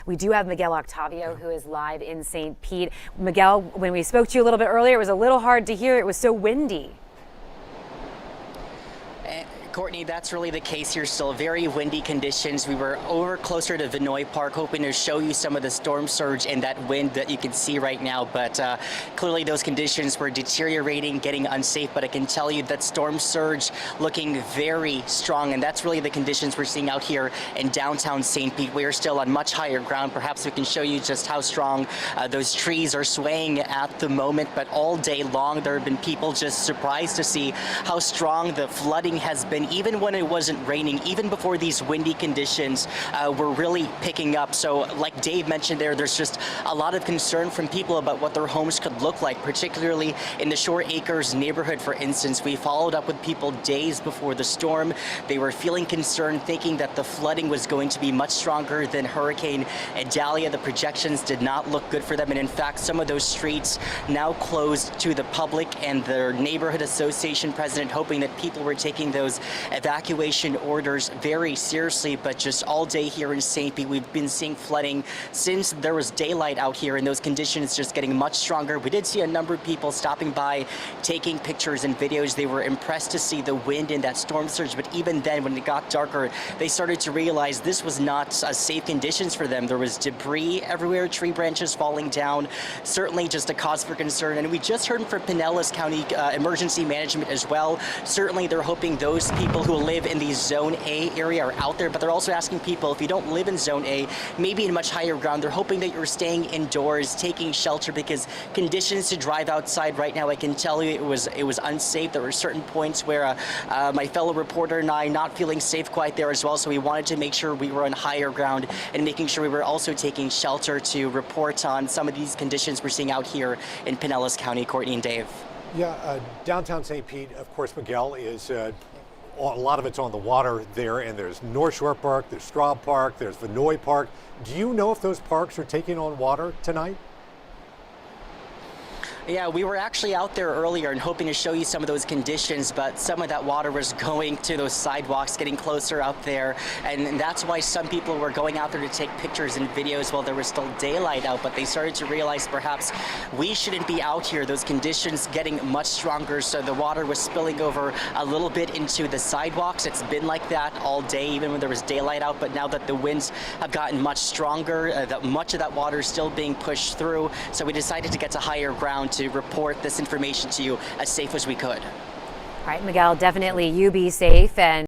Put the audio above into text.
We do have Miguel Octavio, who is live in St. Pete. Miguel, when we spoke to you a little bit earlier, it was a little hard to hear. It was so windy. Courtney, that's really the case here. Still very windy conditions. We were over closer to Vinoy Park, hoping to show you some of the storm surge and that wind that you can see right now. But clearly those conditions were deteriorating, getting unsafe. But I can tell you that storm surge looking very strong. And that's really the conditions we're seeing out here in downtown St. Pete. We are still on much higher ground. Perhaps we can show you just how strong those trees are swaying at the moment. But all day long, there have been people just surprised to see how strong the flooding has been. Even when it wasn't raining, even before these windy conditions were really picking up. So like Dave mentioned there's just a lot of concern from people about what their homes could look like, particularly in the Shore Acres neighborhood, for instance. We followed up with people days before the storm. They were feeling concerned, thinking that the flooding was going to be much stronger than Hurricane Helene. The projections did not look good for them. And in fact, some of those streets now closed to the public, and their neighborhood association president hoping that people were taking those evacuation orders very seriously. But just all day here in St. Pete, we've been seeing flooding since there was daylight out here, and those conditions just getting much stronger. We did see a number of people stopping by, taking pictures and videos. They were impressed to see the wind and that storm surge, but even then, when it got darker, they started to realize this was not safe conditions for them. There was debris everywhere, tree branches falling down, certainly just a cause for concern. And we just heard from Pinellas County Emergency Management as well. Certainly they're hoping those people who live in the Zone A area are out there, but they're also asking people, if you don't live in Zone A, maybe in much higher ground, they're hoping that you're staying indoors, taking shelter, because conditions to drive outside right now, I can tell you it was unsafe. There were certain points where my fellow reporter and I not feeling safe quite there as well, so we wanted to make sure we were on higher ground and making sure we were also taking shelter to report on some of these conditions we're seeing out here in Pinellas County. Courtney and Dave. Yeah, downtown St. Pete, of course, Miguel, is a lot of it's on the water there, and there's North Shore Park, there's Straub Park, there's Vinoy Park. Do you know if those parks are taking on water tonight? Yeah, we were actually out there earlier and hoping to show you some of those conditions, but some of that water was going to those sidewalks, getting closer out there. And that's why some people were going out there to take pictures and videos while there was still daylight out, but they started to realize perhaps we shouldn't be out here. Those conditions getting much stronger, so the water was spilling over a little bit into the sidewalks. It's been like that all day, even when there was daylight out, but now that the winds have gotten much stronger, much of that water is still being pushed through, so we decided to get to higher ground to report this information to you as safe as we could. All right, Miguel, definitely you be safe. And